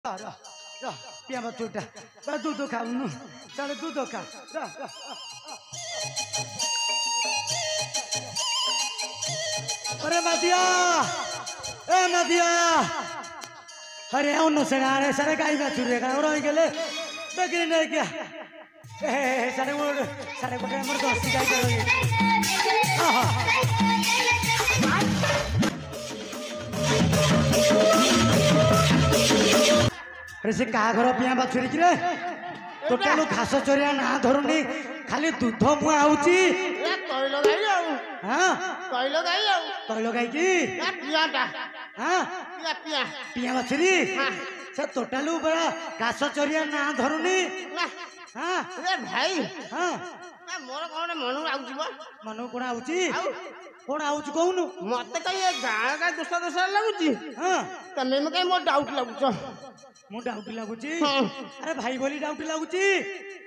पिया चूटा दूध खाऊ साढ़े दूध खा अरे नदिया ए नदिया अरे उन्नो से गाने सारे गाय का चूरे का और गले बकरी नहीं क्या सारे वो सारे को मर दोस्ती गाय करोगे अरे से का घर पिया बाछुरी कि रे टोटाल घास चरिया ना धरुनी खाली दूध मुआ आउची ए तैल गाई आउ हां तैल गाई की ए पियाटा हां पिया पिया पिया बाछुरी से टोटाल बड़ा घास चरिया ना धरुनी ना हां ए भाई हां ए मोर कोन मनु आउची बो मनु कोन आउची कोन आउची कहूनु मते कई ए गां का दोसा लागुची हां तमे में कई मोर डाउट लागुछ मु डाउट लागुची अरे भाई बोली डाउट लागुची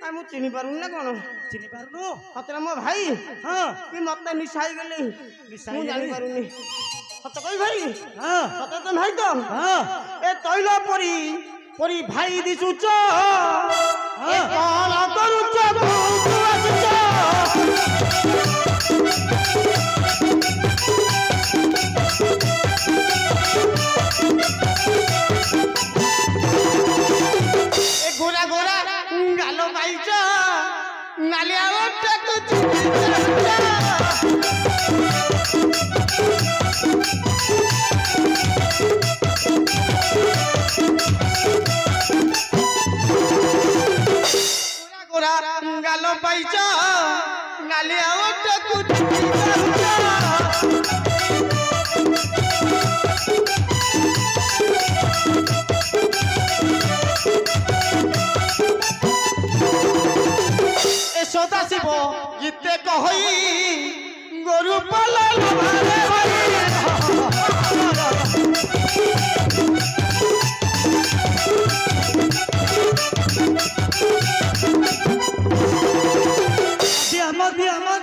आ मु चिनी पारुन ना कोन चिनी पारुनु हतरा मो भाई हां कि मते निसाई गेले निसाई मु जानि पारुनी हत कई भाई हां हत तो भाई तो हां ए तैल परी परी भाई दिसुच ए कोन करूच तू आसुच गोरा गोरा गालो पाइछ नालिया ओटक चुचा गोरा गोरा गालो पाइछ नालिया ओटक चुचा सदा शिव गीते कही गोरु पलाल भारे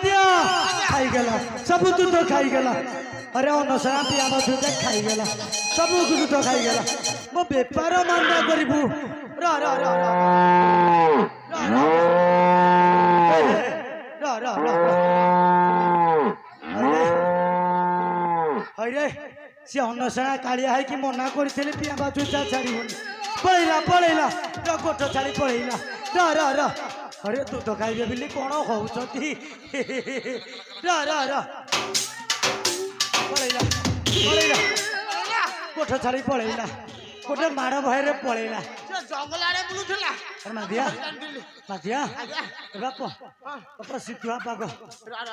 दिया खाई गला सब दूध खाई गला अरे अनसरा पिया दूध खाई गला सब दूध खाई गला मो बेपार मांडा करू रा रा रा अरे सी अनसरा कालिया है कि मना करथिले पिया बाजू जा छाड़ी पळैला पळैला गोठ छाड़ी पळैला रा रा रा अरे दूध खाइबे बिल्ली कौन होउछती रा रा रा पळैला पळैला गोठ छाड़ी पळैला गोटे माड़ भयरे पळैला जंगल आड़े बुलुथला अरे मादिया बाप बाप सितुआ पाग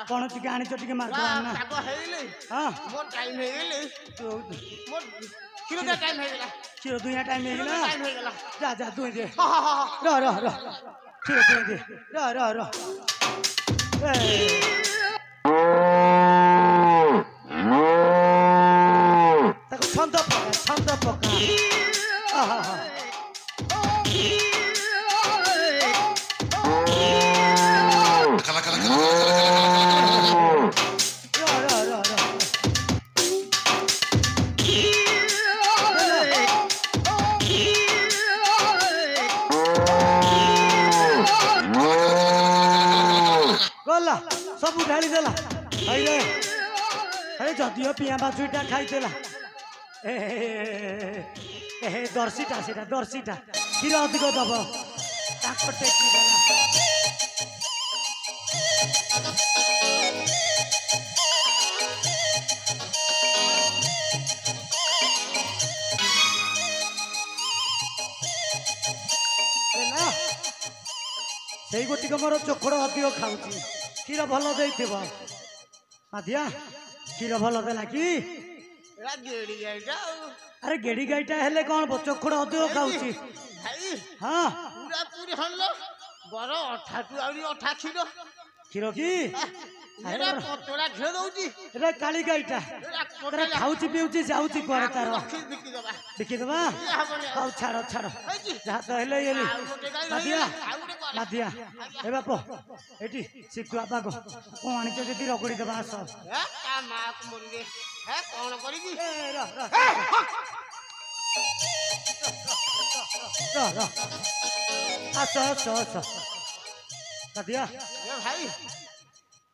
कौन टिके आनी टिके मार ना पाग हेइले हां मोर टाइम हेइले मोर किलो दे टाइम हेइला चिरो दुया टाइम हेइला टाइम हेइला जा जा दुई दे हां हां हां र र र चिरो दुई दे र र र ताको छंद पका आहा हा गला सब ढाली देला अरे अरे जदियो पिया बाछुटा खाइदेला ए दर्शीटा सेटा दर्शीटा क्षीर अधिक दब ताको टेकी देला से गोटिक मोर चोखड़ अधिक खाऊँ क्षीर भल दे माधिया क्षीर भल देला कि अरे गेड़ी गाईटा हेले कौन चोखड़ अधिक खाऊँ हाँ पूरा पूरी हल्लो बड़ अठा तू आउरी अठा क्षीर क्षीर कि एरा पतला क्षीर दउची एरा काली गाईटा एरा खाऊची पिउची जाऊची कुआरे तार बिकी दबा हौ छाड़ छाड़ जहाँ तो हेले येली माधिया माधिया ए बाप एटी सिकुआ पाग कौन आनी जदि रगड़ी दबा आस माँ को मरी है कौन करी ଆସ ଦାଦିଆ ଭାଇ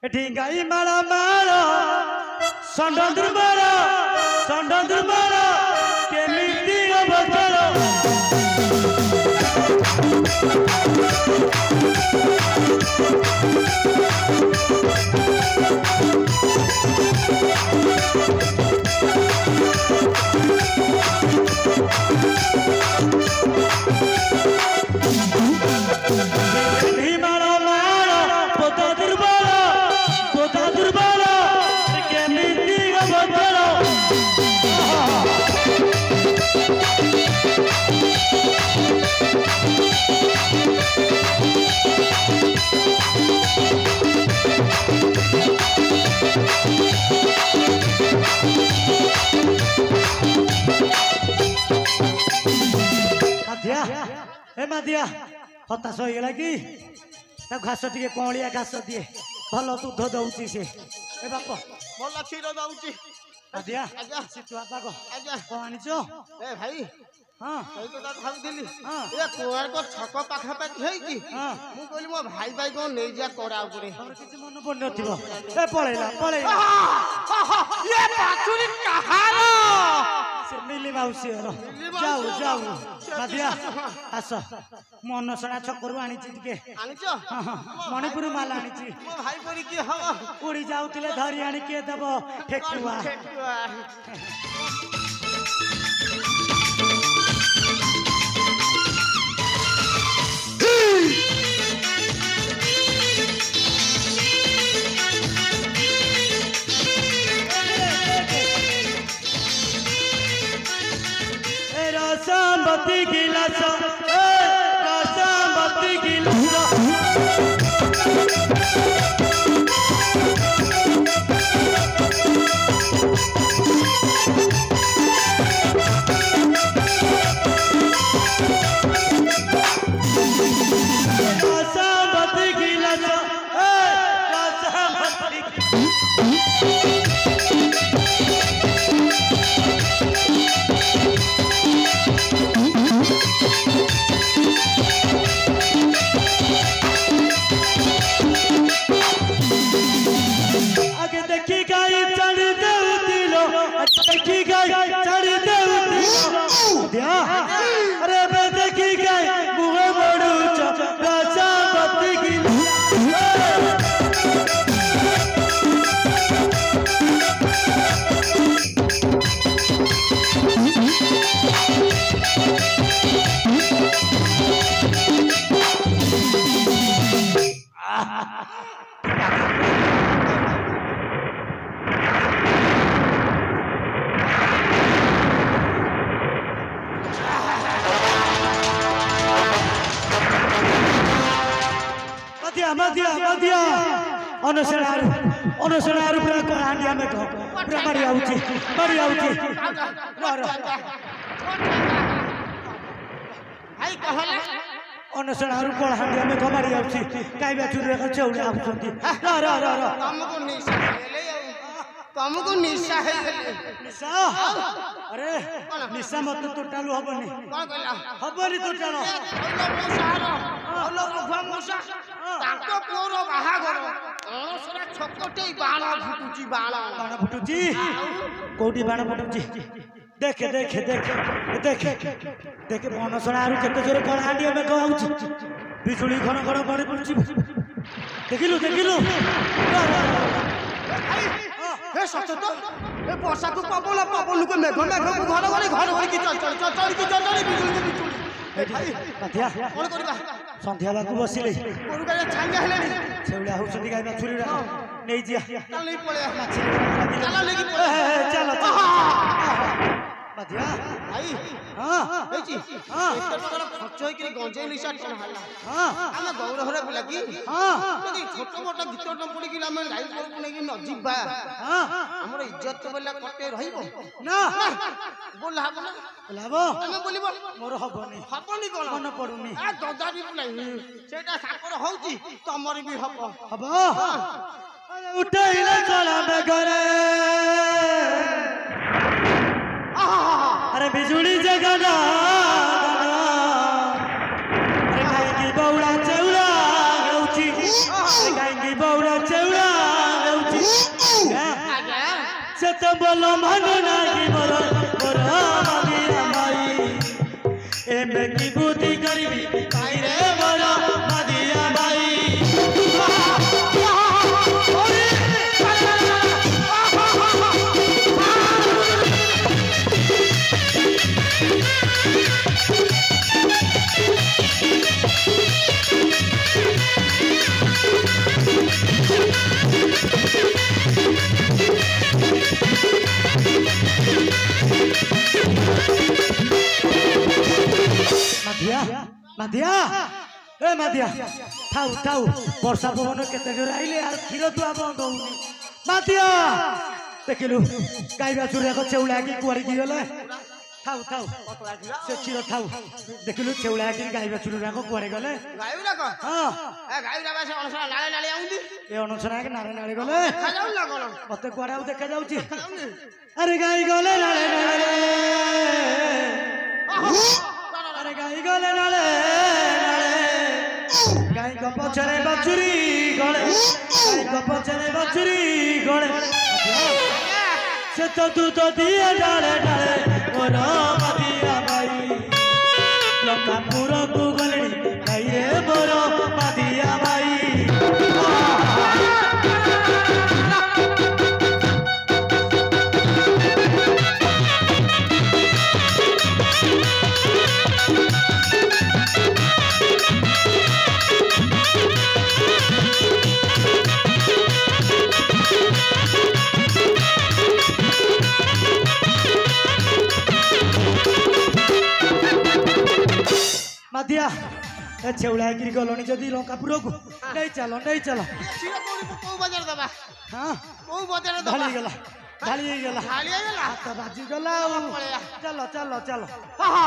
ଏଠି ଗାଈ ମାଳ ମାଳ ଷଣ୍ଢ ଦୁର୍ବଳ କେମିତି ଅବଚଳ ଦିଆ ହତାଶ ହେଇଗଲା କି ତାକୁ ଘାସ ଟିକେ କଅଁଳିଆ ଘାସ ଦିଏ ଭଲ ଦୁଧ ଦଉଛି ସେ ଏ ବାପ ଭଲ କ୍ଷୀର ଦଉଛି ଦିଆ ଆଜ୍ଞା ସିତୁଆ ପାଗ ଆଜ୍ଞା କଣ ଆଣିଛ ଏ ଭାଇ ହଁ ସେଇ କଥା ଭାବୁଥିଲି ହଁ ଏ କୋଣାର୍କ ଛକ ପାଖାପାଖି ହେଇକି ହଁ ମୁଁ କହିଲି ମୋ ଭାଇ କଣ ନେଇଯିବା କରା ଉପରେ ତମର କିଛି ମନେ ପଡୁନଥିବ ଏ ପଳେଇଲା ଏ ବାଛୁରୀ କାହାର ସେ ମିଲି ମାଉସୀ ଘର ଯାଉ ମାଦିଆ ଆସ ମନସଣା ଛକରୁ ଆଣିଛି ଟିକେ ଆଣିଛ ମଣିପୁର ମାଲ ଆଣିଛି ମୋ ଭାଇ ପରି କିଏ ହବ ଉଡି ଯାଉଥିଲେ ଧରି ଆଣି କିଏ ଦେବ ଠେକୁଆ रसामती गिलास रसामती गिलास रसामती गिलास रसामती अरे मैं देखी गई मुँह बड़ू राजा बत्ती की मदिया अनसनारू पूरा कहानिया में कहो पूरा मरी आउची भाई कहला अनसनारू कहानिया में कमारी आउची काई बाचुरे का चौड़ी आउचंती र तुमको निशा है निशा अरे निशा मत टोटालू हबनी कौन कहला हबनी टोटालो ताको पुअर बाहागर अनसरा छकटे बाण फुटुची कोठी बाण फुटुची देखे अनसनारू केते जोरे कहानिया में कहउची बिजुली घन बड़ी पड़ुची देखिलु हे सत तो ए वर्षा को पवन को मेघ घर की चल बिजुली माथिया कौन करबा संध्या बाकू बसिले कोन गाय छांगा हेलेनी सेउला होउछंती गाय छुरी नहीं जिया चल नहीं पळे चल लेकी चल माथिया भाई हां हेची एते प्रकार खर्च होई कि गंजे निशा कोन हल्ला हम गौर हरे बुला की यदि छोट मोटा गीत टंपड़ी कि हम गाई को नै कि न जिबा हमर इज्जत बोला कटे रहिबो ना बोला लाबो हम बोलिबो मोर हबनी कोन मन पडुनी आ ददा भी नहीं सेटा साकर होउची तमर भी हबो उठैले चला में घरे अरे बिजुली जगना तो बोलो मन नाही मोर मोर मादिया माई एमे की बुद्धि करबी काई रे मोर मादिया माई माधिया माधिया ए माधिया थाउ थाउ वर्षा पवन केते जोर आइले यार खीर दुआ बंद होउनी माधिया देखिलु गाई बाछुरी को चौला की कुआरी की गले थाउ थाउ से खीर थाउ देखिलु चौला की गाई बाछुरी को कुआरी गले गाईरा को हां ए गाईरा बासे अनसरा नाळे नाळे आउंदी ए अनुसरा के नारे नारे गले खा जाऊ ना कोन मते कुआरा देखा जाउची अरे गाई गले नाळे नाळे अरे गाई गले नाळे नाळे गाई को पछरे बाछुरी गले गाई को पछरे बाछुरी गले से तो दूध दिए डाले डाले मोर मादिया माई लंकापुर को गलड़ी गाई रे मोर मादिया माई मादिया ए छेउला गिरी गलोनी जदी लंकापुर को नहीं चलो सिरो को बाजार दबा हां को बाजार दबा ढाली गेला ढाली गेला हाथ बाजी गला चलो चलो चलो हा